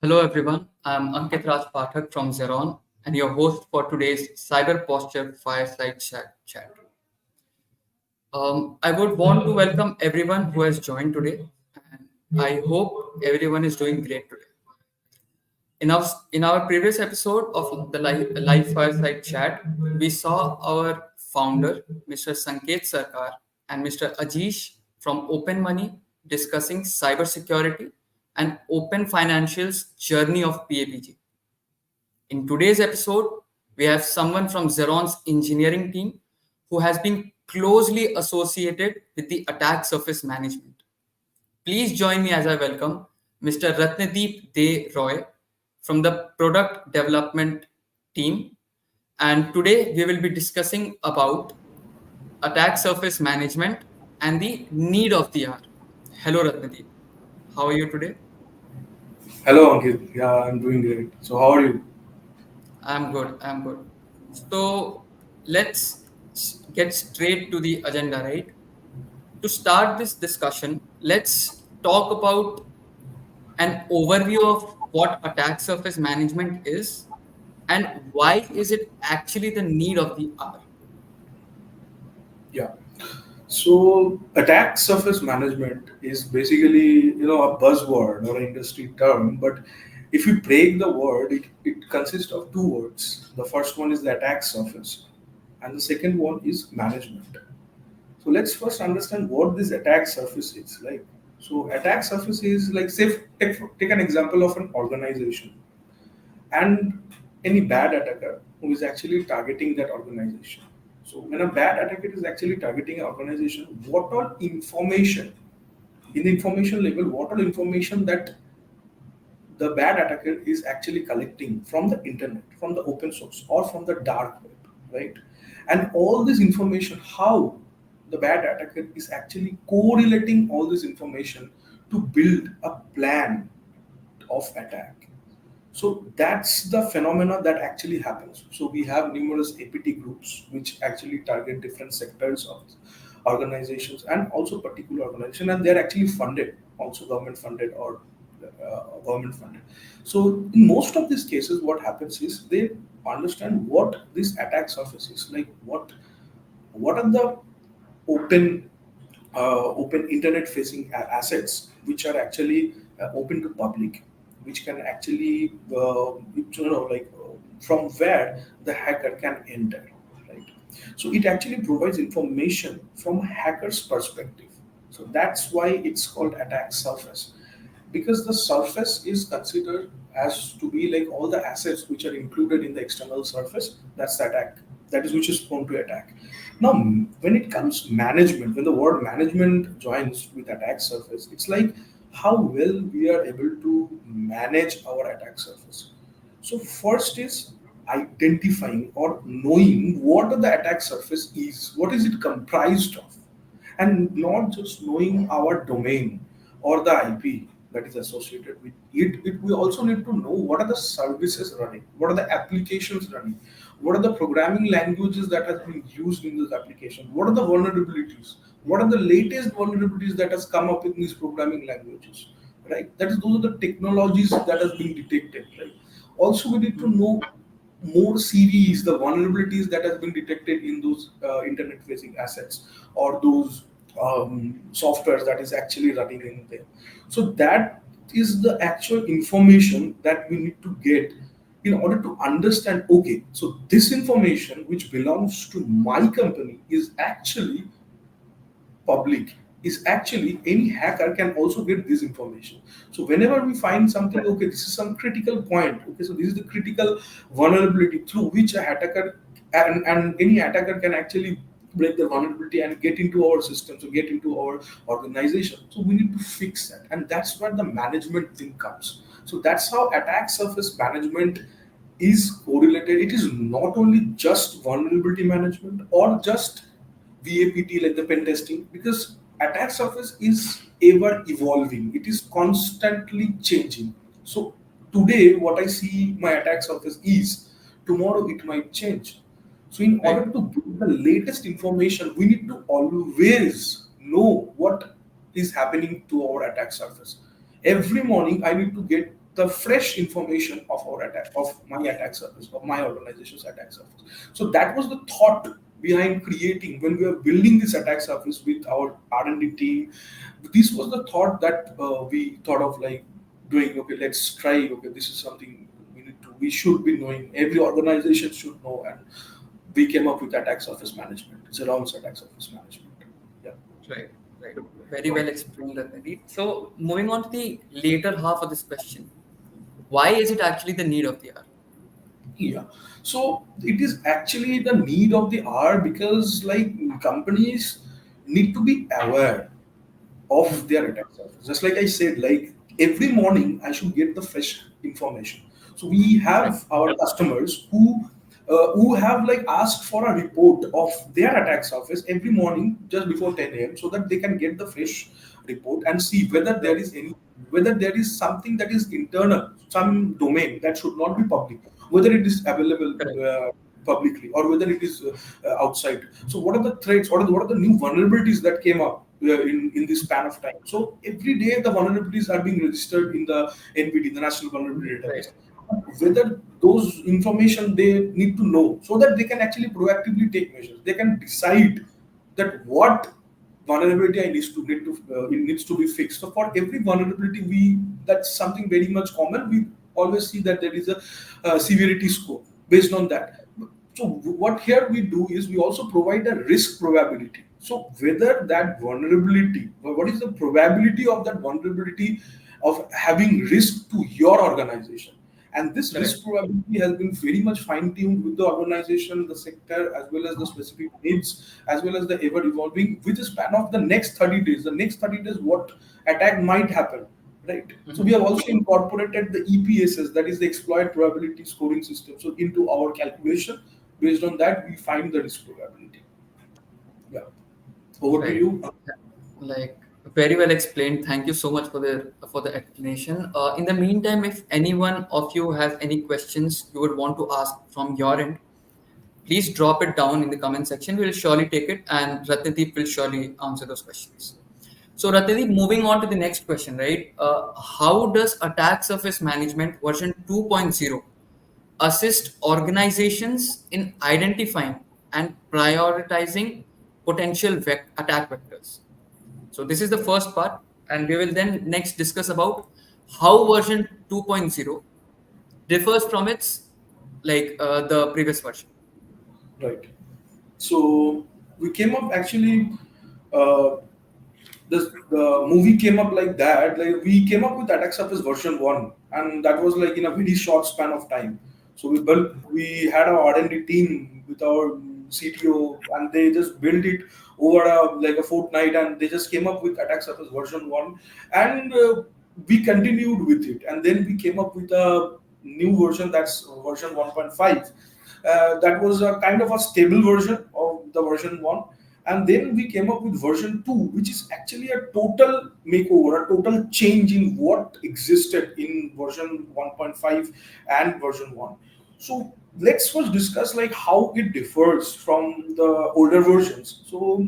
Hello everyone, I'm Ankit Raj Pathak from Zeron and your host for today's Cyber Posture Fireside Chat. I would want to welcome everyone who has joined today, and I hope everyone is doing great today. In our previous episode of the live Fireside Chat, we saw our founder, Mr. Sanket Sarkar, and Mr. Ajish from Open Money discussing cybersecurity and open financials journey of PAPG. In today's episode, we have someone from Zeron's engineering team who has been closely associated with the attack surface management. Please join me as I welcome Mr. Ratnadeep De Roy from the product development team. And today we will be discussing about attack surface management and the need of the hour. Hello, Ratnadeep. How are you today? Hello, Ankit. Yeah, I'm doing great. So, how are you? I'm good. I'm good. So get straight to the agenda, right? To start this discussion, let's talk about an overview of what attack surface management is and why is it actually the need of the hour. Yeah. So, attack surface management is basically, a buzzword or an industry term. But if you break the word, it consists of two words. The first one is the attack surface, and the second one is management. So, let's first understand what this attack surface is like. So, attack surface is like, say, take an example of an organization and any bad attacker who is actually targeting that organization. So when a bad attacker is actually targeting an organization, what all information in the information level, what all information that the bad attacker is actually collecting from the internet, from the open source, or from the dark web, right? And all this information, how the bad attacker is actually correlating all this information to build a plan of attack. So that's the phenomena that actually happens. So we have numerous APT groups which actually target different sectors of organizations and also particular organization, and they're actually funded, also government funded or government funded. So in most of these cases, what happens is they understand what this attack surface is like. What are the open open internet facing assets which are actually open to public, which can actually from where the hacker can enter, right? So it actually provides information from hacker's perspective. So that's why it's called attack surface, because the surface is considered as to be like all the assets which are included in the external surface. That's the attack, that is which is prone to attack. Now when it comes management, when the word management joins with attack surface, it's like how well we are able to manage our attack surface. So first is identifying or knowing what the attack surface is, what is it comprised of, and not just knowing our domain or the IP that is associated with it. We also need to know what are the services running, what are the applications running, what are the programming languages that has been used in this application, what are the vulnerabilities, what are the latest vulnerabilities that has come up in these programming languages, right? That is, those are the technologies that has been detected, right? Also, we need to know more series, the vulnerabilities that has been detected in those internet facing assets or those softwares that is actually running in there. So that is the actual information that we need to get in order to understand, okay, so this information which belongs to my company is actually public, is actually any hacker can also get this information. So whenever we find something, okay, this is some critical point, okay, so this is the critical vulnerability through which a attacker and any attacker can actually break the vulnerability and get into our system, so get into our organization. So we need to fix that, and that's where the management thing comes. So that's how attack surface management is correlated. It is not only just vulnerability management or just VAPT like the pen testing, because attack surface is ever evolving. It is constantly changing. So today, what I see my attack surface is, tomorrow it might change. So in Right. order to get the latest information, we need to always know what is happening to our attack surface. Every morning, I need to get the fresh information of our attack, of my attack surface, of my organization's attack surface. So that was the thought behind creating, when we were building this attack surface with our R&D team. This was the thought that we thought of, like doing. Okay, let's try. Okay, this is something we should be knowing. Every organization should know, and we came up with attack surface management. Zerons Attack Surface Management. Yeah. Right, right. Very well explained, Ratnadeep. So moving on to the later half of this question, why is it actually the need of the hour? Yeah. So it is actually the need of the hour, because like companies need to be aware of their attack surface. Just like I said, like every morning I should get the fresh information. So we Right, have our customers who have like asked for a report of their attack surface every morning just before 10 a.m. so that they can get the fresh report and see right, whether there is something that is internal, some domain that should not be public, whether it is available correct, publicly, or whether it is outside. So what are the threats? What are the new vulnerabilities that came up in this span of time? So every day the vulnerabilities are being registered in the NPD, the National Vulnerability right, Database. Whether those information they need to know, so that they can actually proactively take measures. They can decide that what vulnerability it needs to be fixed. So for every vulnerability, that's something very much common. We always see that there is a severity score based on that. So what here we do is we also provide a risk probability. So whether that vulnerability, what is the probability of that vulnerability of having risk to your organization? And this correct, risk probability has been very much fine-tuned with the organization, the sector, as well as the specific needs, as well as the ever-evolving, with the span of the next 30 days. The next 30 days, what attack might happen, right? So we mhm, have also incorporated the EPSS, that is the exploit probability scoring system, so into our calculation. Based on that, we find the risk probability. Yeah. Over to right. you. Like very well explained. Thank you so much for the explanation. In the meantime, if anyone of you has any questions you would want to ask from your end, please drop it down in the comment section. We'll surely take it, and Ratnadeep will surely answer those questions. So, Ratnadeep, moving on to the next question, right? How does Attack Surface Management version 2.0 assist organizations in identifying and prioritizing potential attack vectors? So, this is the first part, and we will then next discuss about how version 2.0 differs from its the previous version. Right. So we came up actually. Uh, the movie came up like that. Like we came up with Attack Surface version 1, and that was like in a very short span of time. So we had our R&D team with our CTO, and they just built it over like a fortnight, and they just came up with Attack Surface version 1, and we continued with it, and then we came up with a new version, that's version 1.5. That was a kind of a stable version of the version 1, and then we came up with version 2, which is actually a total makeover, a total change in what existed in version 1.5 and version 1. So let's first discuss like how it differs from the older versions. So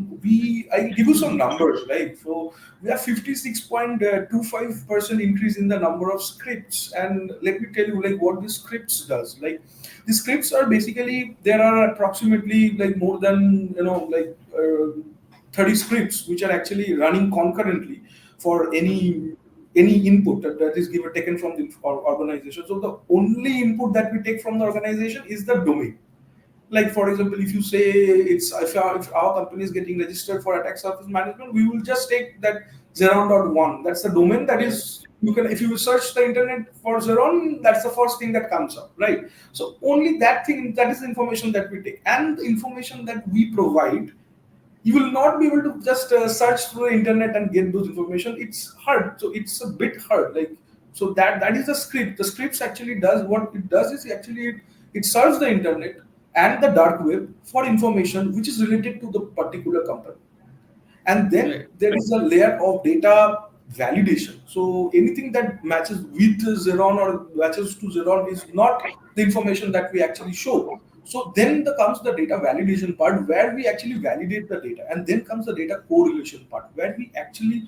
I give you some numbers, right? So we have 56.25% increase in the number of scripts, and let me tell you like what the scripts does. Like the scripts are basically, there are approximately like more than 30 scripts which are actually running concurrently for any input that is given taken from the organization. So the only input that we take from the organization is the domain. Like for example, if you say if our company is getting registered for attack surface management, we will just take that Zeron.1. That's the domain that Right, is, you can, if you search the internet for Zeron, that's the first thing that comes up, right? So only that thing, that is the information that we take, and the information that we provide, you will not be able to just search through the internet and get those information. It's hard, so it's a bit hard, like, so that is the script. The scripts actually does, what it does is actually it serves the internet and the dark web for information which is related to the particular company. And then right, there is a layer of data validation. So anything that matches with Zeron or matches to Zeron is not the information that we actually show. So then comes the data validation part, where we actually validate the data, and then comes the data correlation part, where we actually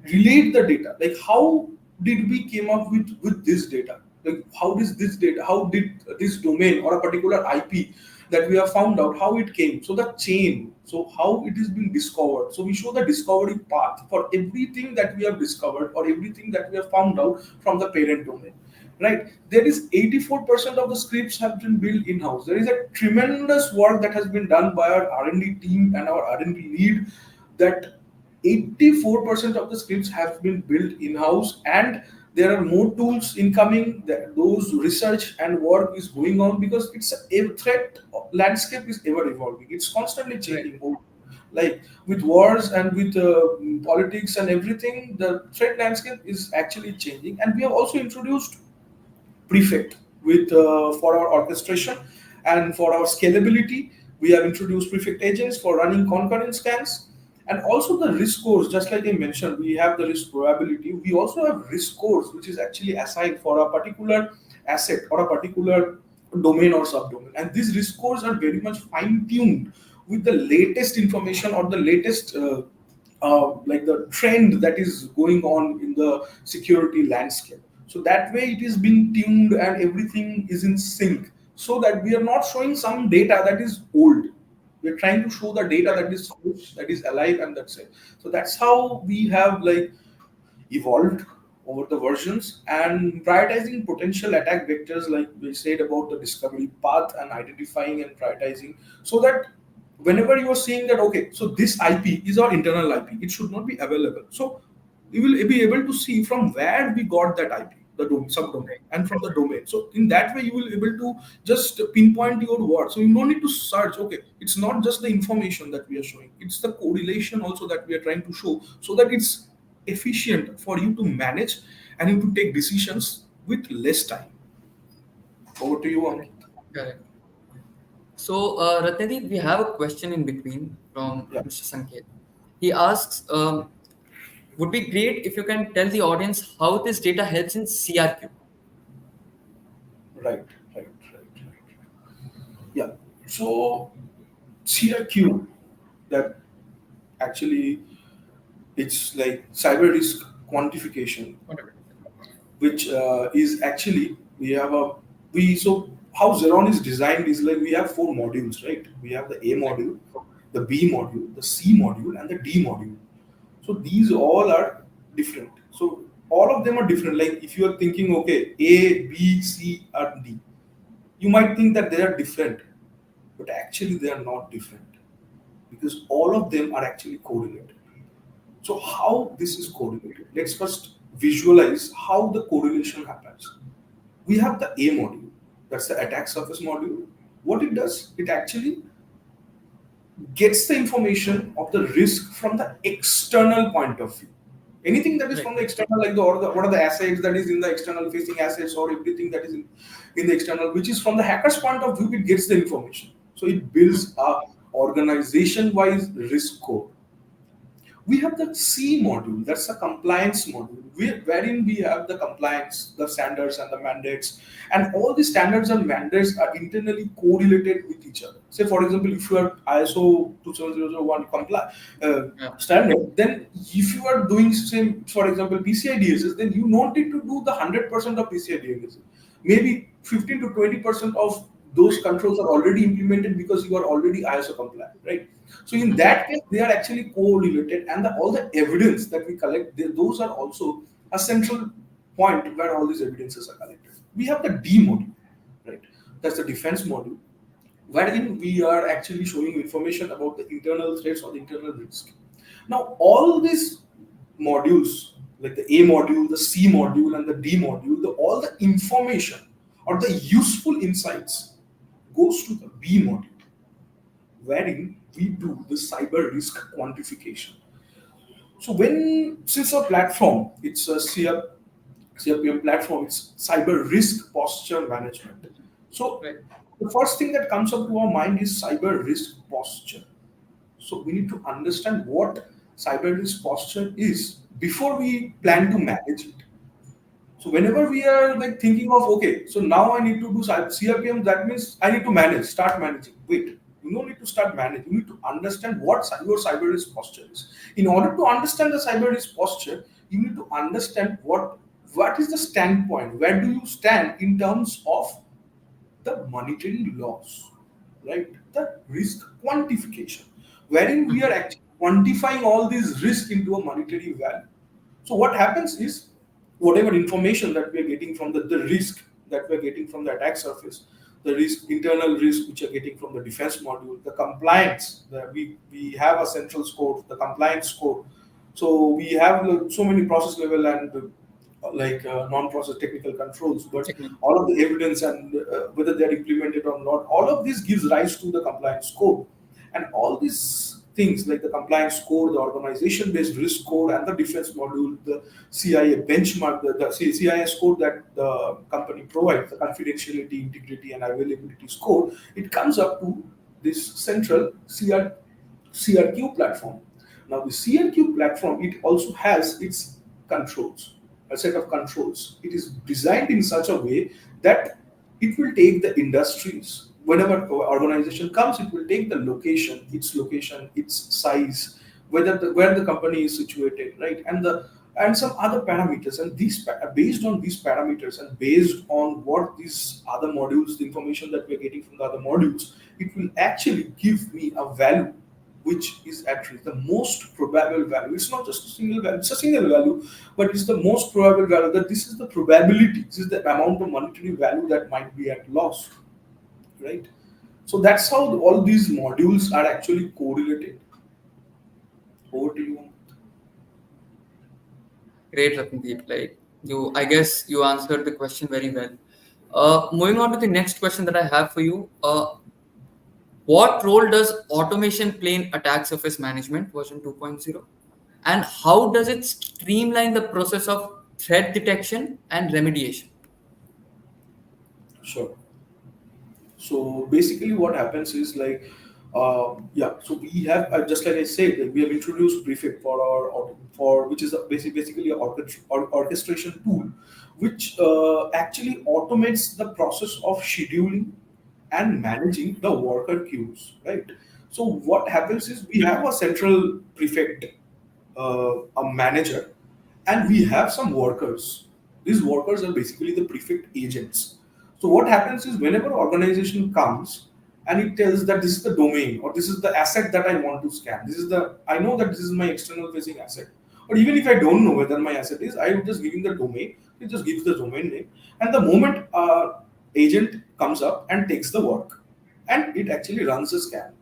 relate the data, like how did we came up with this data? Like how does this data, how did this domain or a particular IP that we have found out, how it came? So the chain, so how it is being discovered. So we show the discovery path for everything that we have discovered or everything that we have found out from the parent domain. Right? There is 84% of the scripts have been built in-house. There is a tremendous work that has been done by our R&D team and our R&D lead, that 84% of the scripts have been built in-house, and there are more tools incoming. That those research and work is going on, because it's a threat landscape is ever evolving. It's constantly Right. changing. Like with wars and with politics and everything, the threat landscape is actually changing. And we have also introduced prefect with for our orchestration, and for our scalability we have introduced prefect agents for running concurrent scans. And also the risk scores, just like I mentioned, we have the risk probability. We also have risk scores which is actually assigned for a particular asset or a particular domain or subdomain, and these risk scores are very much fine tuned with the latest information or the latest like the trend that is going on in the security landscape. So that way it is being tuned and everything is in sync, so that we are not showing some data that is old. We're trying to show the data Right. that is fresh, that is alive, and that's it. So that's how we have like evolved over the versions, and prioritizing potential attack vectors, like we said about the discovery path and identifying and prioritizing, so that whenever you are seeing that, okay, so this IP is our internal IP, it should not be available. So you will be able to see from where we got that IP, the subdomain, Right. and from the domain. So in that way, you will be able to just pinpoint your word. So you don't need to search. Okay, it's not just the information that we are showing; it's the correlation also that we are trying to show, so that it's efficient for you to manage and you to take decisions with less time. Over to you, Right. Ankit. Correct. So, Ratnedeep, we have a question in between from Yeah, Mr. Sanket. He asks, would be great if you can tell the audience how this data helps in CRQ. right, right. Yeah. So CRQ, that actually it's like cyber risk quantification, Whatever. which is actually we have a we so how Zeron is designed is like we have four modules, right? We have the A Right. module, the B module, the C module, and the D module. So these all are different. So all of them are different. Like if you are thinking, okay, A, B, C, or D, you might think that they are different, but actually they are not different, because all of them are actually correlated. So how this is correlated? Let's first visualize how the correlation happens. We have the A module, that's the attack surface module. What it does, it actually gets the information of the risk from the external point of view. Anything that is Right. from the external, like what are the assets that is in the external facing assets, or everything that is in the external, which is from the hacker's point of view, it gets the information. So it builds a organization wise risk code. We have the C module, that's the compliance module, wherein we have the compliance, the standards and the mandates, and all the standards and mandates are internally correlated with each other. Say, for example, if you are ISO 27001 Yeah. standard, then if you are doing same, for example, PCI DSS, then you don't need to do the 100% of PCI DSS. Maybe 15 to 20% of those controls are already implemented because you are already ISO compliant, right? So in Mhm. that case, they are actually correlated, and all the evidence that we collect, those are also a central point where all these evidences are collected. We have the D module, right? That's the defense module, wherein we are actually showing information about the internal threats or the internal risk. Now, all these modules, like the A module, the C module, and the D module, all the information or the useful insights goes to the B module, wherein we do the cyber risk quantification. So since our platform, it's a CRPM platform, it's cyber risk posture management. So Right. the first thing that comes up to our mind is cyber risk posture. So we need to understand what cyber risk posture is before we plan to manage it. So whenever we are like thinking of, okay, so now I need to do CRPM, that means I need to manage, start managing. Wait, you don't need to start managing. You need to understand what your cyber risk posture is. In order to understand the cyber risk posture, you need to understand what what is the standpoint? Where do you stand in terms of the monetary loss, right? The risk quantification, wherein we are Mhm. actually quantifying all these risks into a monetary value. So what happens is, whatever information that we are getting from the risk that we are getting from the attack surface, the risk, internal risk which are getting from the defense module, the compliance, we have a central score, the compliance score. So we have so many process level and non-process technical controls, but Technique. all of the evidence and whether they are implemented or not, all of this gives rise to the compliance score. And all these things like the compliance score, the organization-based risk score, and the defense module, the CIA benchmark, the CIS score that the company provides, the confidentiality, integrity, and availability score, it comes up to this central CRQ platform. Now, the CRQ platform, it also has its controls, a set of controls. It is designed in such a way that it will take the industries. Whenever organization comes, it will take the location, its size, where the company is situated, right, and some other parameters. And based on these parameters and based on what these other modules, the information that we are getting from the other modules, it will actually give me a value which is at risk, the most probable value. It's not just a single value, it's a single value, but it's the most probable value, that this is the probability, this is the amount of monetary value that might be at loss, right? So that's how all these modules are actually correlated. Over to you. Great, Ratndeep. Like you, I guess you answered the question very well. Moving on to the next question that I have for you. What role does automation play in attack surface management version 2.0? And how does it streamline the process of threat detection and remediation? Sure. So basically, what happens is like, yeah. So we have, just like I said, like we have introduced Prefect for for which is basically an orchestration tool, which actually automates the process of scheduling and managing the worker queues, right? So what happens is we have a central prefect, a manager, and we have some workers. These workers are basically the prefect agents. So what happens is whenever organization comes and it tells that this is the domain or this is the asset that I want to scan, this is the I know that this is my external facing asset. Or even if I don't know whether my asset is, I would just give him the domain. It just gives the domain name, and the moment agent comes up and takes the work, and it actually runs a scan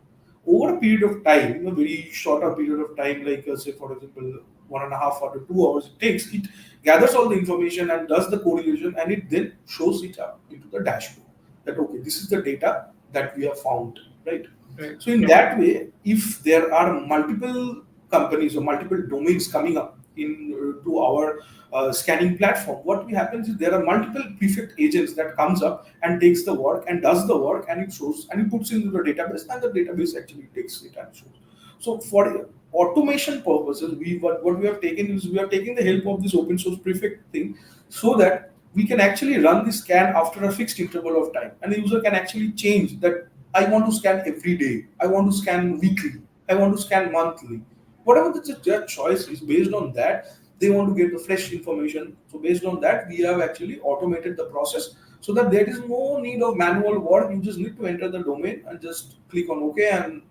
over a period of time, a very shorter period of time, like say for example 1.5 or 2 hours it takes, it gathers all the information and does the correlation, and it then shows it up into the dashboard that okay, this is the data that we have found, right? Right. So in that way, if there are multiple companies or multiple domains coming up in to our scanning platform, what happens is there are multiple prefect agents that comes up and takes the work and does the work, and it shows and it puts into the database, and the database actually takes it and shows. So for automation purposes, what we have taken is we have taken the help of this open source prefect thing, so that we can actually run the scan after a fixed interval of time, and the user can actually change that I want to scan every day, I want to scan weekly, I want to scan monthly. Whatever their choice is, based on that, they want to get the fresh information. So based on that, we have actually automated the process so that there is no need of manual work. You just need to enter the domain and just click on OK and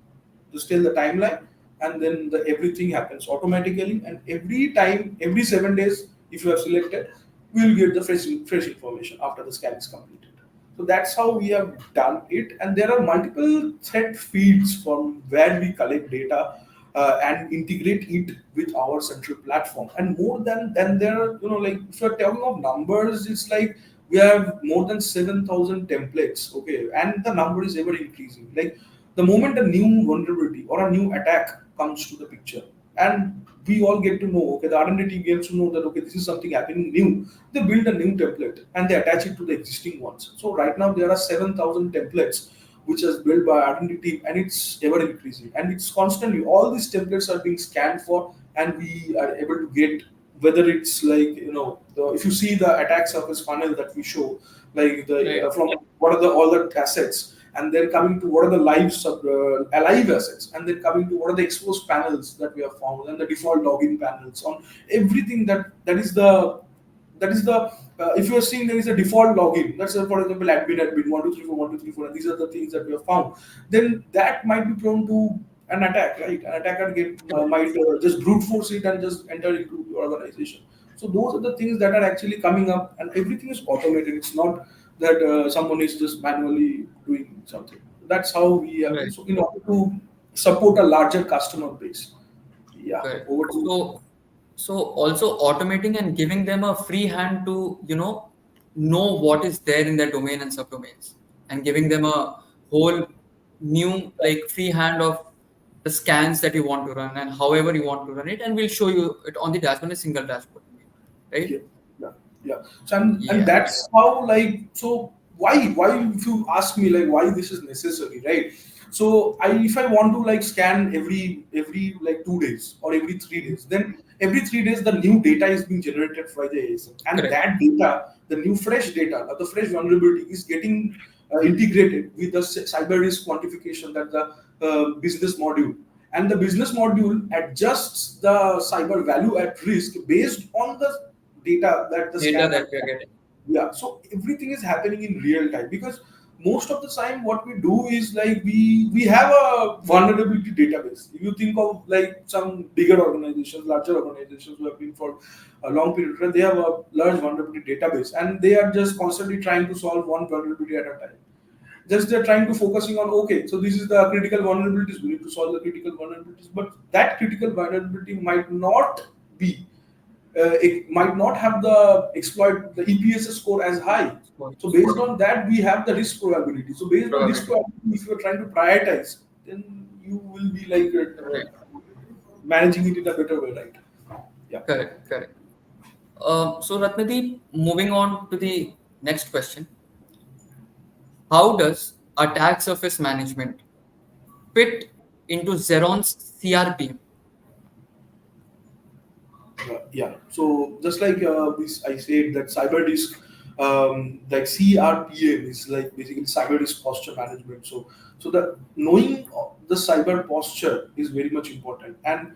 just tell the timeline, and then everything happens automatically. And every time, every 7 days, if you have selected, we will get the fresh information after the scan is completed. So that's how we have done it. And there are multiple thread feeds from where we collect data and integrate it with our central platform. And more than there are, like if you're talking of numbers, it's like we have more than 7,000 templates. Okay, and the number is ever increasing. Like the moment a new vulnerability or a new attack comes to the picture, and we all get to know, okay, the R&D team gets to know that okay, this is something happening new. They build a new template and they attach it to the existing ones. So right now there are 7,000 templates which is built by R&D team, and it's ever increasing, and it's constantly all these templates are being scanned for, and we are able to get whether it's like if you see the attack surface funnel that we show, like the Right. from what are the all the assets, and then coming to what are the alive assets, and then coming to what are the exposed panels that we have found, and the default login panels on everything that is the That is the if you are seeing there is a default login. Let's say for example admin 1234 and these are the things that we have found. Then that might be prone to an attack, right? An attacker might just brute force it and just enter into your organization. So those are the things that are actually coming up, and everything is automated. It's not that someone is just manually doing something. That's how we have. Right. So in order to support a larger customer base, yeah, Correct. over to. So also automating and giving them a free hand to, know what is there in their domain and subdomains, and giving them a whole new like free hand of the scans that you want to run and however you want to run it, and we'll show you it on the dashboard, a single dashboard, Yeah, right? yeah, yeah. So and Yeah. that's how like so why if you ask me like why this is necessary, right? So I if I want to like scan every like 2 days or every 3 days, then every 3 days the new data is being generated by the ASM, and Correct. that data, the new fresh data, or the fresh vulnerability is getting integrated with the cyber risk quantification that the business module, and the business module adjusts the cyber value at risk based on the data that the Data scan has. that we are getting. Yeah, so everything is happening in real time because most of the time what we do is like we have a vulnerability database. If you think of like some bigger organizations, larger organizations who have been for a long period of time, they have a large vulnerability database and they are just constantly trying to solve one vulnerability at a time. Just they're trying to focusing on, okay, so this is the critical vulnerabilities, we need to solve the critical vulnerabilities, but that critical vulnerability might not be it might not have the exploit the EPS score as high. So based on that, we have the risk probability. So based on risk Probability. probability, if you are trying to prioritize, then you will be like Right. managing it in a better way, right? Yeah. Correct. Correct. So Ratnadeep, moving on to the next question. How does attack surface management fit into Zeron's CRB? Yeah. So just like I said that cyber risk, like CRPM is like basically cyber risk posture management. So the knowing the cyber posture is very much important. And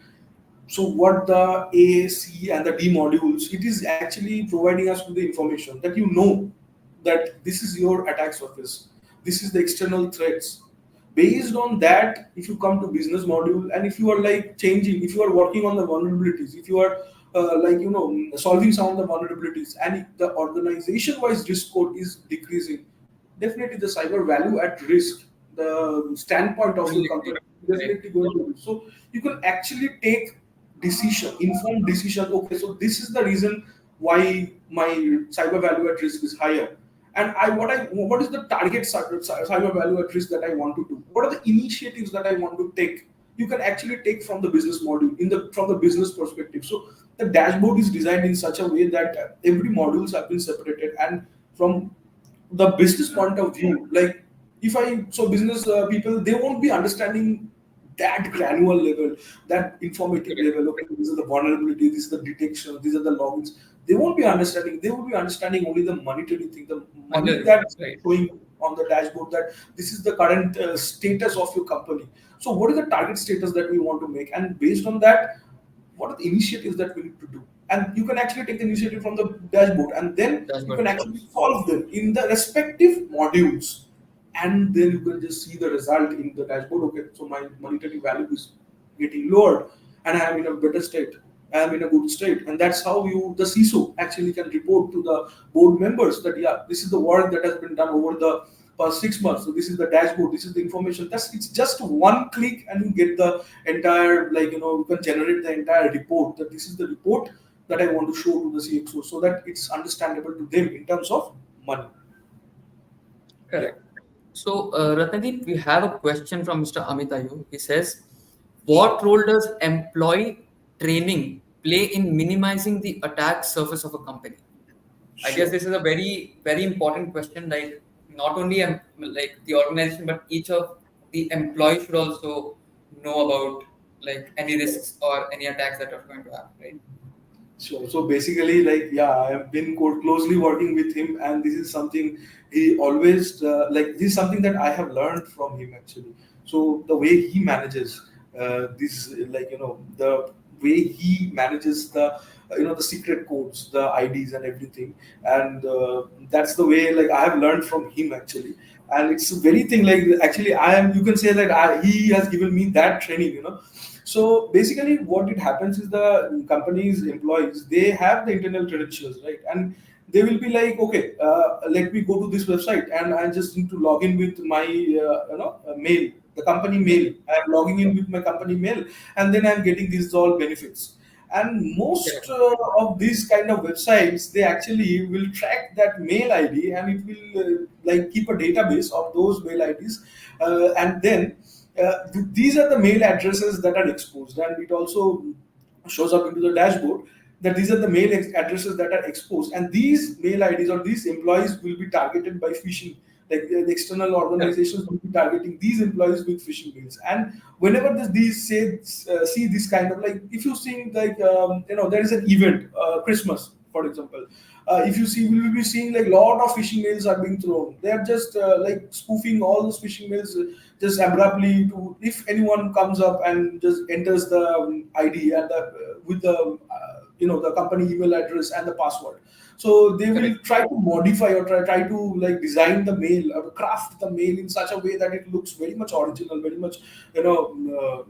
so what the A, C, and the D modules, it is actually providing us with the information that you know that this is your attack surface, this is the external threats. Based on that, if you come to business module and if you are like changing, if you are working on the vulnerabilities, if you are solving some of the vulnerabilities, and if the organization-wise risk code is decreasing, definitely the cyber value at risk, the standpoint of your company, is Right. definitely going to be. So you can actually take informed decision. Okay, so this is the reason why my cyber value at risk is higher, and what is the target cyber value at risk that I want to do? What are the initiatives that I want to take? You can actually take from the business module from the business perspective. So the dashboard is designed in such a way that every modules have been separated, and from the business point of view, like if I so business people, they won't be understanding that granular level, that informative Correct. level. Okay, this is the vulnerability, this is the detection, these are the logins. They won't be understanding. They will be understanding only the monetary thing, the money Under that's right. showing on the dashboard, that this is the current status of your company. So what is the target status that we want to make, and based on that, what are the initiatives that we need to do? And you can actually take the initiative from the dashboard, and then you Dashboard can itself. actually solve them in the respective modules, and then you can just see the result in the dashboard. Okay, so my monetary value is getting lowered, and I am in a better state. I am in a good state, and that's how the CISO, actually can report to the board members that yeah, this is the work that has been done over the past 6 months. So this is the dashboard. This is the information. It's just one click, and you get the entire you can generate the entire report. That this is the report that I want to show to the CXO, so that it's understandable to them in terms of money. Yeah. Correct. So, Ratnadeep, we have a question from Mr. Amit Ayu. He says, what role does employee training play in minimizing the attack surface of a company? I guess Sure. this is a very, very important question. Like, not only like the organization, but each of the employees should also know about like any risks or any attacks that are going to happen, right? So basically, like, yeah, I have been closely working with him, and this is something he always like. This is something that I have learned from him actually. So the way he manages this, like the way he manages the the secret codes, the IDs and everything. And that's the way like I have learned from him actually. And it's a very thing like actually I am, you can say that he has given me that training, So basically what it happens is the company's employees, they have the internal credentials, right? And they will be like, okay, let me go to this website and I just need to log in with my mail, the company mail. I'm logging in with my company mail, and then I'm getting these all benefits. And most Correct. of these kind of websites, they actually will track that mail ID, and it will like keep a database of those mail IDs, and then these are the mail addresses that are exposed, and it also shows up into the dashboard that these are the mail addresses that are exposed, and these mail IDs or these employees will be targeted by phishing. Like the external Correct. organizations will be targeting these employees with phishing mails, and whenever these say see this kind of like, if you see like there is an event, Christmas for example, if you see, we will be seeing like lot of phishing mails are being thrown. They are just like spoofing all those phishing mails just abruptly to, if anyone comes up and just enters the ID and with the the company email address and the password. So they will Correct. try to modify or try to like design the mail or craft the mail in such a way that it looks very much original, very much you know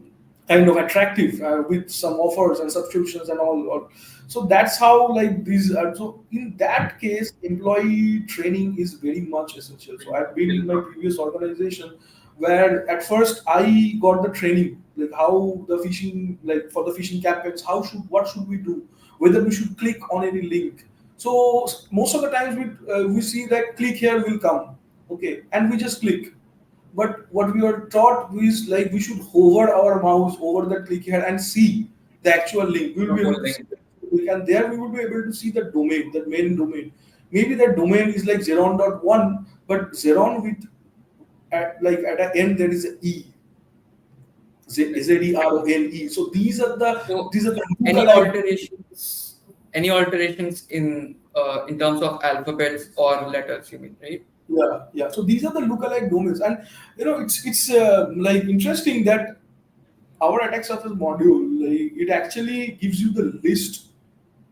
kind of attractive, with some offers and subscriptions and all. So that's how like these are. So in that case, employee training is very much essential. So I've been in my previous organization where at first I got the training, like how the phishing, like for the phishing campaigns, what should we do, whether we should click on any link. So most of the times we see that click here will come, okay, and we just click. But what we are taught is like we should hover our mouse over the click here and see the actual link. We will The be whole able to see thing. the link, and there we will be able to see the domain, the main domain. Maybe that domain is like Zeron.1, but Zeron with like at the end there is a E, Correct. Zerone. So So, these are the any lookalike. alterations, any alterations in terms of alphabets or letters, you mean, right? Yeah, yeah. So these are the lookalike domains, and it's like interesting that our attack surface module, like, it actually gives you the list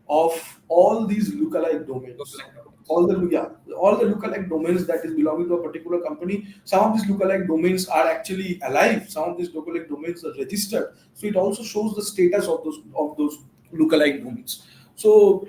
of all these lookalike Those domains. like domains. All the yeah, all the lookalike domains that is belonging to a particular company. Some of these lookalike domains are actually alive. Some of these lookalike domains are registered. So it also shows the status of those lookalike domains. So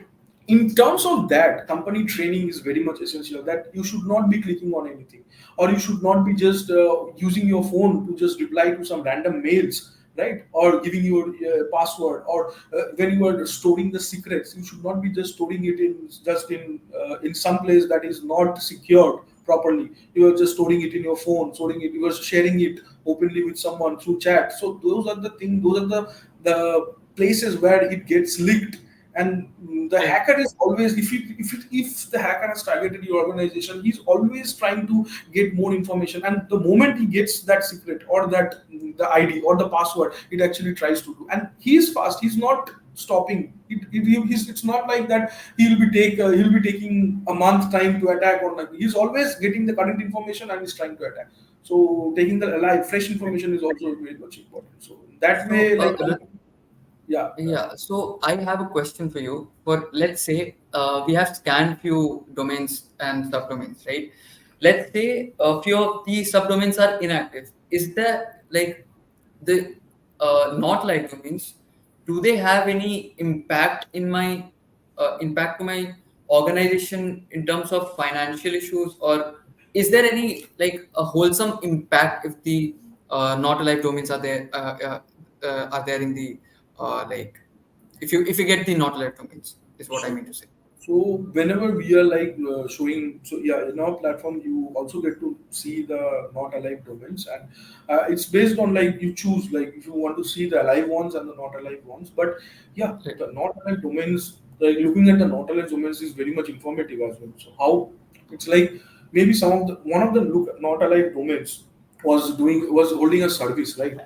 in terms of that, company training is very much essential. That you should not be clicking on anything, or you should not be just using your phone to just reply to some random mails, right? Or giving your password, or when you are storing the secrets, you should not be just storing it in some place that is not secured properly. You are just storing it in your phone, storing it, you are sharing it openly with someone through chat. So those are the things, those are the places where it gets leaked. And the Correct. hacker is always, if the hacker has targeted your organization, he's always trying to get more information, and the moment he gets that secret or that the ID or the password, it actually tries to do. And he's fast, he's not stopping it's not like that he'll be taking a month time to attack, or like he's always getting the current information and he's trying to attack. So taking the alive fresh information is also very much important. So that So, way, like, yeah, yeah, so I have a question for you. For, let's say we have scanned few domains and subdomains, right? Let's say a few of these subdomains are inactive. Is there like the not live domains? Do they have any impact in my impact to my organization in terms of financial issues, or is there any like a wholesome impact if the not alive domains are there in the like if you get the not alive domains is what I so mean to say. So whenever we are like showing, so yeah, in our platform you also get to see the not alive domains, and it's based on like you choose like if you want to see the alive ones and the not alive ones. But yeah, Right. the not alive domains, like looking at the not alive domains is very much informative as well. So how it's like maybe some of the one of the not alive domains was holding a service, right?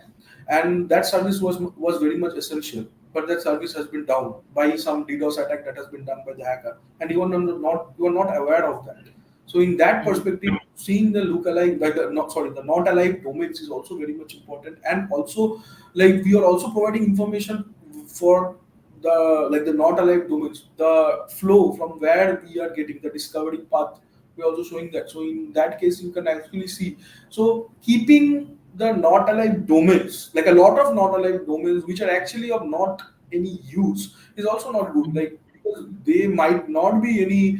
And that service was very much essential, but that service has been down by some DDoS attack that has been done by the hacker, and you are not aware of that. So in that Mhm. perspective, seeing the lookalike, like the not alive domains is also very much important. And also, like we are also providing information for the not alive domains, the flow from where we are getting the discovery path. We're also showing that. So in that case, you can actually see. So keeping the not alive domains, like a lot of not alive domains, which are actually of not any use, is also not good. Like because they might not be any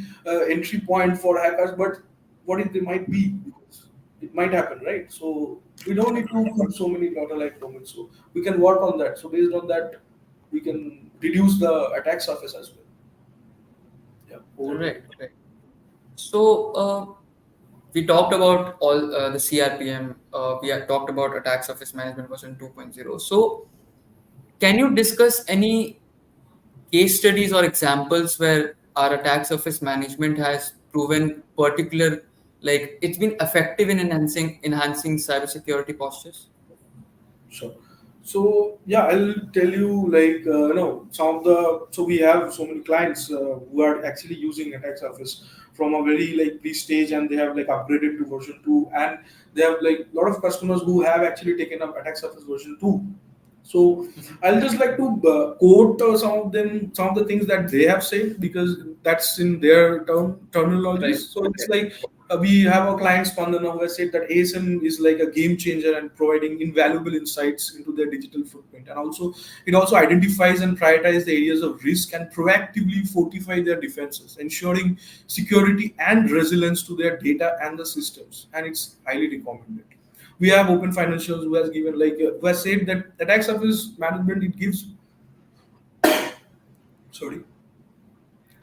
entry point for hackers, but what if they might be? Because it might happen, right? So we don't need to keep so many not alive domains. So we can work on that. So based on that, we can reduce the attack surface as well. Yeah, over to you. Right, right. So we talked about all the CRPM. We had talked about attack surface management version 2.0. So can you discuss any case studies or examples where our attack surface management has proven particular, like it's been effective in enhancing cybersecurity postures? Sure. So yeah, I'll tell you like some of the so we have so many clients who are actually using attack surface from a very like pre-stage, and they have like upgraded to version 2, and they have like a lot of customers who have actually taken up attack surface version 2. So I'll just like to quote some of the things that they have said, because that's in their terminologies. Right. So it's Okay. like we have a client Spandana who has said that ASM is like a game changer and providing invaluable insights into their digital footprint, and also it also identifies and prioritizes the areas of risk and proactively fortify their defenses, ensuring security and resilience to their data and the systems, and it's highly recommended. We have Open Financials who has given like who has said that attack surface management it gives sorry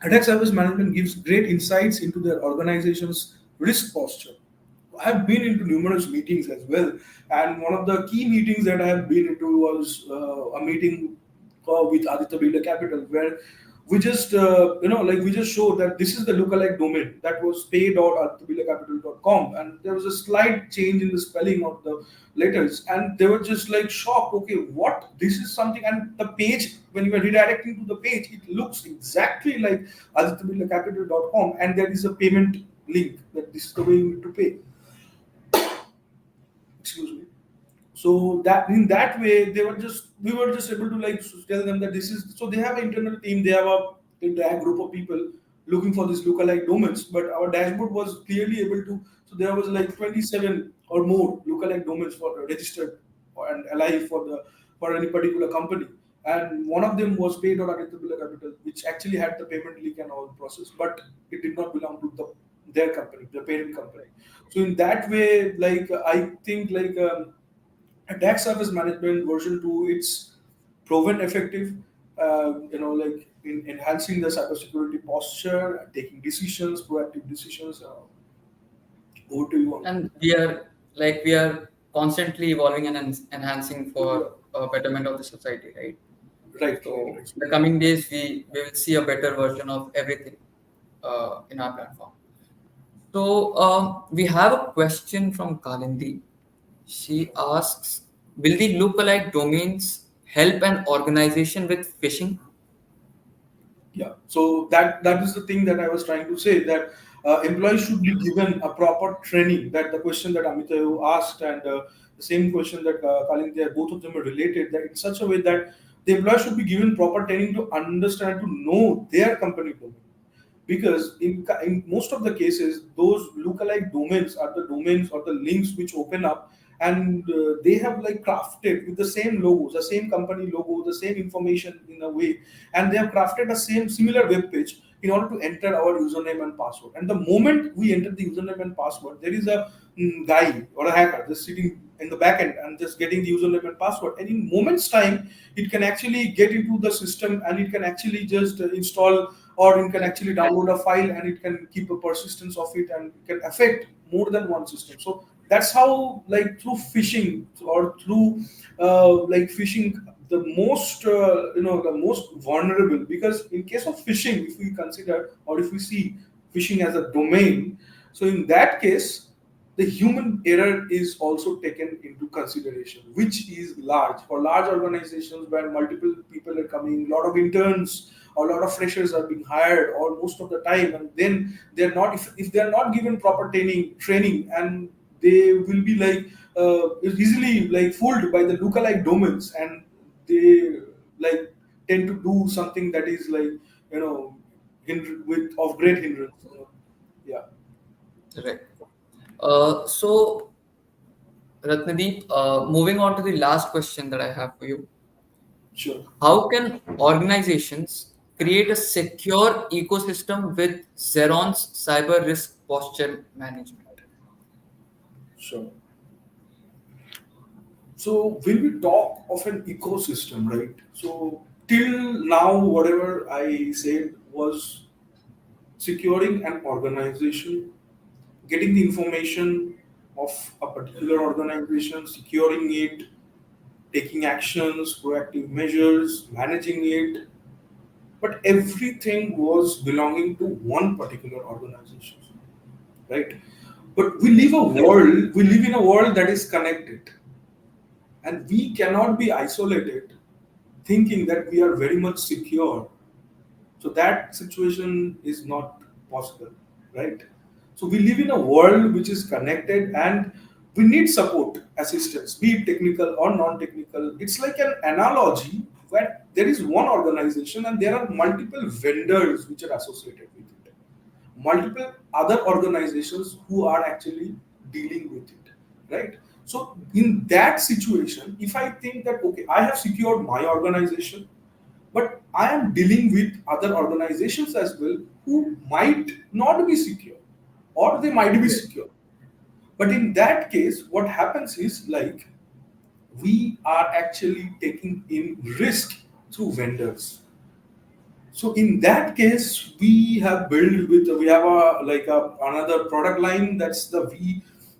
attack surface management gives great insights into their organization's risk posture. I've been into numerous meetings as well, and one of the key meetings that I have been into was a meeting with Aditya Birla Capital, where we just like we just showed that this is the lookalike domain that was pay.adityabilacapital.com, and there was a slight change in the spelling of the letters, and they were just like shocked. Okay, what? This is something, and the page when you are redirecting to the page, it looks exactly like adityabilacapital.com, and there is a payment link that this is the way you need to pay. Excuse me. So that in that way they were just we were just able to like tell them that this is, so they have an internal team, they have a entire group of people looking for this lookalike domains, but our dashboard was clearly able to, so there was like 27 or more lookalike domains for registered and alive for the for any particular company, and one of them was paid or capital, which actually had the payment link and all the process, but it did not belong to their company, the parent company. So in that way, like I think like attack surface management version 2, it's proven effective, like in enhancing the cybersecurity posture, taking decisions, proactive decisions. Over to you. And we are constantly evolving and enhancing for betterment of the society, right? Right, right, So right. in the coming days, we will see a better version of everything in our platform. So we have a question from Kalindi. She asks, will the lookalike domains help an organization with phishing? Yeah, so that is the thing that I was trying to say, that employees should be given a proper training. That the question that Amita you asked, and the same question that Kalindya, both of them are related. That in such a way that the employees should be given proper training to understand, to know their company domain, because in most of the cases those lookalike domains are the domains or the links which open up, and they have like crafted with the same logos, the same company logo, the same information in a way, and they have crafted a same similar web page in order to enter our username and password, and the moment we enter the username and password, there is a guy or a hacker just sitting in the back end and just getting the username and password, and in moments time it can actually get into the system, and it can actually just install, or it can actually download a file, and it can keep a persistence of it, and it can affect more than one system. So that's how, like through phishing or through like phishing, the most the most vulnerable, because in case of phishing, if we consider or if we see phishing as a domain, so in that case the human error is also taken into consideration, which is large for large organizations where multiple people are coming, a lot of interns or a lot of freshers are being hired or most of the time, and then they're not, if they're not given proper training, and they will be like easily like fooled by the lookalike domains, and they like tend to do something that is like, with of great hindrance. Yeah, Right. So, Ratnadeep, moving on to the last question that I have for you. sure, How can organizations create a secure ecosystem with Zeron's cyber risk posture management? sure. So when we talk of an ecosystem, right? So till now, whatever I said was securing an organization, getting the information of a particular organization, securing it, taking actions, proactive measures, managing it. But everything was belonging to one particular organization, right? But we live in a world that is connected, and we cannot be isolated thinking that we are very much secure. So that situation is not possible, right? So we live in a world which is connected, and we need support, assistance, be it technical or non-technical. It's like an analogy where there is one organization and there are multiple vendors which are associated with it, multiple other organizations who are actually dealing with it, right? So in that situation, if I think that okay, I have secured my organization, but I am dealing with other organizations as well who might not be secure, or they might be secure. But in that case, what happens is like we are actually taking in risk through vendors. So in that case, we have a like a another product line, that's the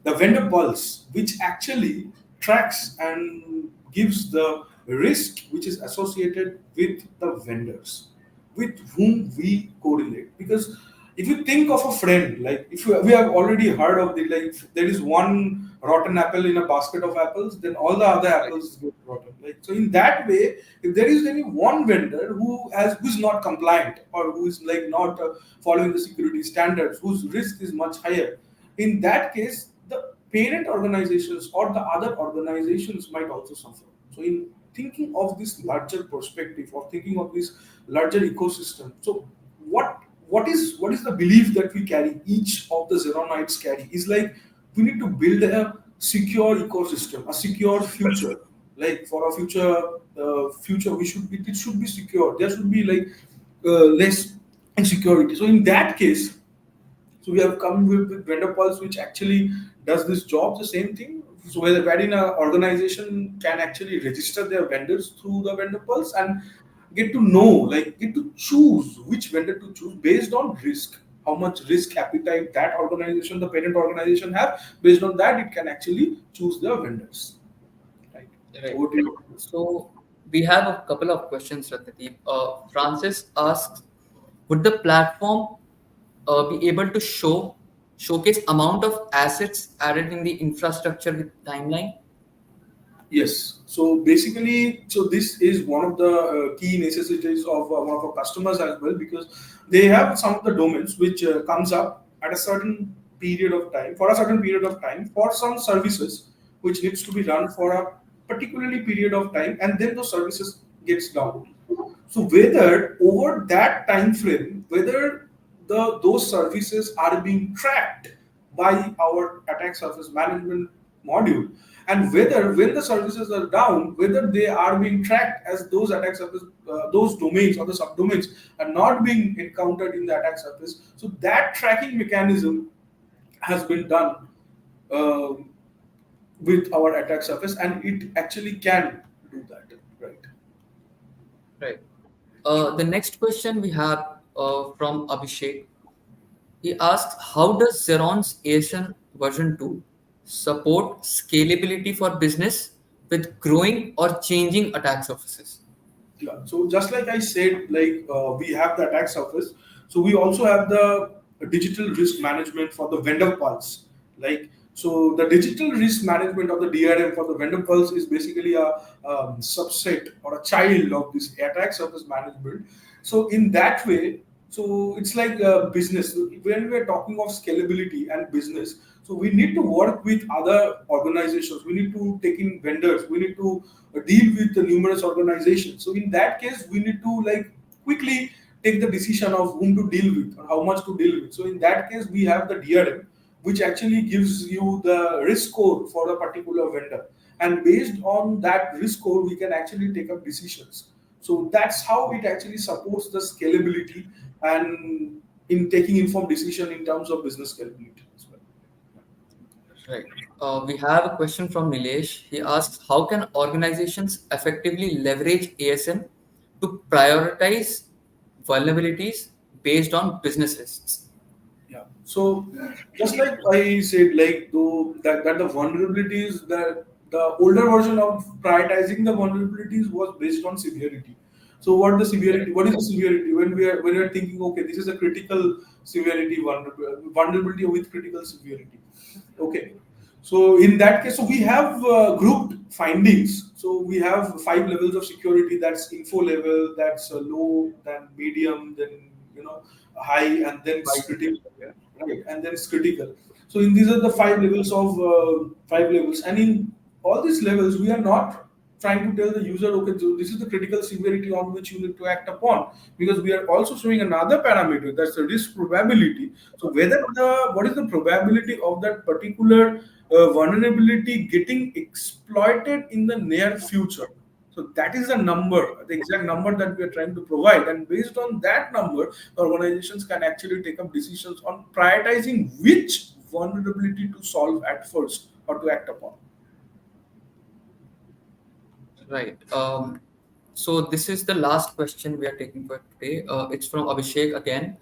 vendor pulse, which actually tracks and gives the risk which is associated with the vendors with whom we correlate. Because if you think of a friend, like if we have already heard of the, like if there is one rotten apple in a basket of apples, then all the other Right. apples get rotten. Like so, in that way, if there is any one vendor who's not compliant, or who is like not following the security standards, whose risk is much higher, in that case, the parent organizations or the other organizations might also suffer. So in thinking of this larger perspective, or thinking of this larger ecosystem, so what is the belief that we carry, each of the Zeronites carry, is like we need to build a secure ecosystem, a secure future. Like for a future, it should be secure. There should be like less insecurity. So in that case, so we have come with vendor pulse, which actually does this job, the same thing. So wherein an organization can actually register their vendors through the vendor pulse and get to know, like get to choose which vendor to choose based on risk, how much risk appetite that organization, the parent organization have. Based on that, it can actually choose their vendors. Right. Right. Over to you. So we have a couple of questions, Ratnadeep. Francis asks, would the platform be able to showcase amount of assets added in the infrastructure with timeline? Yes. So basically, so this is one of the key necessities of one of our customers as well, because they have some of the domains which comes up at a certain period of time, for a certain period of time, for some services which needs to be run for a particularly period of time, and then those services gets down. So whether over that time frame, whether those services are being tracked by our attack surface management module, and whether when the services are down, whether they are being tracked as those attack surface, those domains or the subdomains are not being encountered in the attack surface. So that tracking mechanism has been done uh, with our attack surface, and it actually can do that, right? Right. The next question we have from Abhishek. He asks, how does Zeron's ASN version 2 support scalability for business with growing or changing attack surfaces? Yeah. So just like I said, like we have the attack surface, so we also have the digital risk management for the vendor pulse. Like so, the digital risk management of the DRM for the vendor pulse is basically a subset or a child of this attack surface management. So in that way, So it's like business. When we are talking of scalability and business, so we need to work with other organizations. We need to take in vendors. We need to deal with the numerous organizations. So in that case, we need to like quickly take the decision of whom to deal with or how much to deal with. So in that case, we have the DRM, which actually gives you the risk score for a particular vendor, and based on that risk score, we can actually take up decisions. So that's how it actually supports the scalability and in taking informed decision in terms of business scalability as well. Right. We have a question from Nilesh. He asks, how can organizations effectively leverage ASM to prioritize vulnerabilities based on business risks? Yeah. So just like I said, like though that the vulnerabilities, that the older version of prioritizing the vulnerabilities was based on severity. So what the severity? What is the severity? When we are thinking, okay, this is a critical severity vulnerability with critical severity. Okay. So in that case, so we have grouped findings. So we have 5 levels of security. That's info level. That's low, then medium, then high, and then it's Right. critical, right? And then it's critical. So in these are the 5 levels of 5 levels, and in all these levels, we are not trying to tell the user, okay, so this is the critical severity on which you need to act upon, because we are also showing another parameter, that's the risk probability. So whether what is the probability of that particular vulnerability getting exploited in the near future. So that is the number, the exact number that we are trying to provide. And based on that number, organizations can actually take up decisions on prioritizing which vulnerability to solve at first or to act upon. Right. So this is the last question we are taking for today. It's from Abhishek again.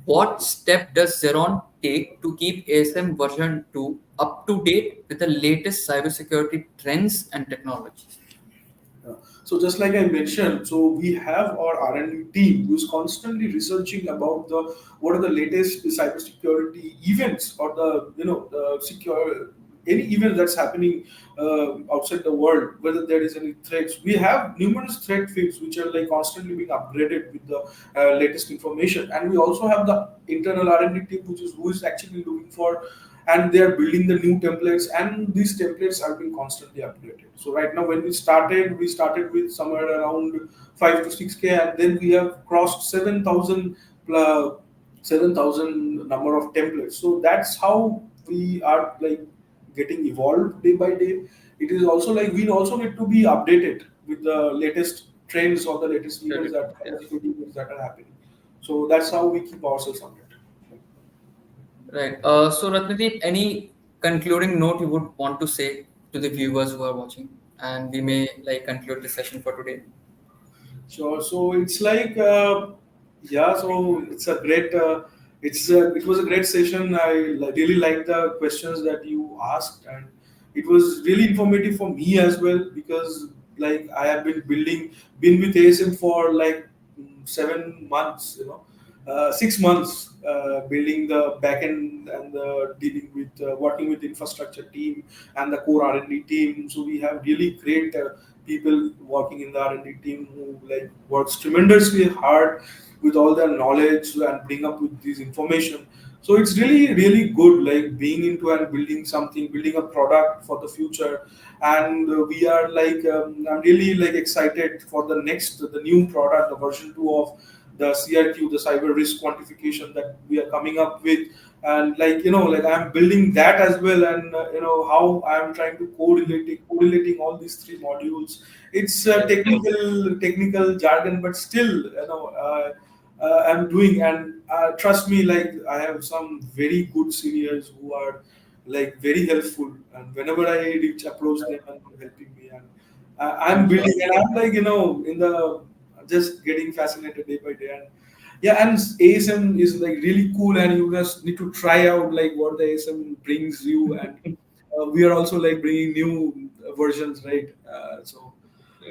What step does Zeron take to keep ASM version 2 up to date with the latest cybersecurity trends and technologies? Yeah. So just like I mentioned, so we have our R&D team who is constantly researching about the what are the latest cybersecurity events or the the secure any event that's happening outside the world, whether there is any threats. We have numerous threat feeds which are like constantly being upgraded with the latest information, and we also have the internal R&D team which is who is actually looking for, and they are building the new templates, and these templates are being constantly updated. So right now when we started with somewhere around 5 to 6k, and then we have crossed 7,000 7,000 number of templates. So that's how we are like getting evolved day by day. It is also like we also need to be updated with the latest trends or the latest events that Yeah. events that are happening. So that's how we keep ourselves updated. Right. So Ratnadeep, any concluding note you would want to say to the viewers who are watching, and we may like conclude the session for today. Sure. So it's like, yeah. So it's a great. It was a great session. Really liked the questions that you asked, and it was really informative for me as well, because like I have been with ASM for like 7 months. 6 months building the backend and dealing with working with the infrastructure team and the core R&D team. So we have really great people working in the R&D team who like works tremendously hard with all their knowledge and bring up with this information. So it's really good, like being into and building something, building a product for the future. And we are like I'm really like excited for the new product, the version 2 of the CRQ, the cyber risk quantification that we are coming up with. And like like I'm building that as well, and how I'm trying to correlating all these 3 modules. It's technical jargon, but still I'm doing. And trust me, like I have some very good seniors who are like very helpful, and whenever I reach approach them and helping me, and I'm I'm sure. building, and I'm like in the just getting fascinated day by day. And yeah, and ASM is like really cool, and you just need to try out like what the ASM brings you. And we are also like bringing new versions, right? So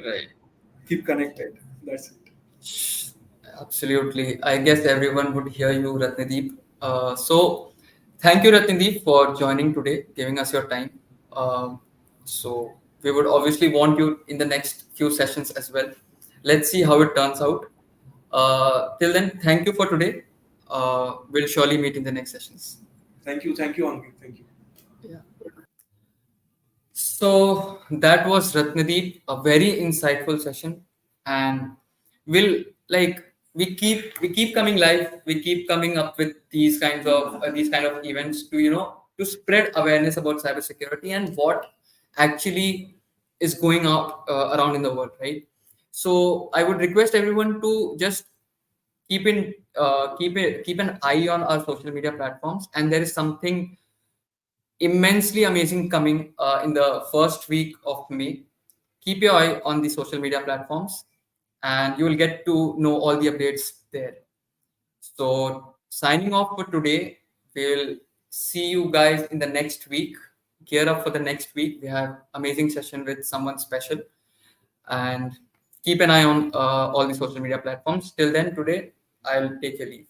Right. keep connected. That's it. Absolutely. I guess everyone would hear you, Ratnadeep. So, thank you, Ratnadeep, for joining today, giving us your time. So, we would obviously want you in the next few sessions as well. Let's see how it turns out. Till then, thank you for today. We'll surely meet in the next sessions. Thank you, Ankit. Thank you. Yeah. So that was Ratnadeep, a very insightful session, and we'll we keep coming live. We keep coming up with these kind of events to to spread awareness about cybersecurity and what actually is going out around in the world, right? So I would request everyone to just keep an eye on our social media platforms, and there is something immensely amazing coming in the first week of May. Keep your eye on the social media platforms and you will get to know all the updates there. So, signing off for today, we'll see you guys in the next week. Gear up for the next week. We have amazing session with someone special and keep an eye on all the social media platforms. Till then, today, I'll take a leave.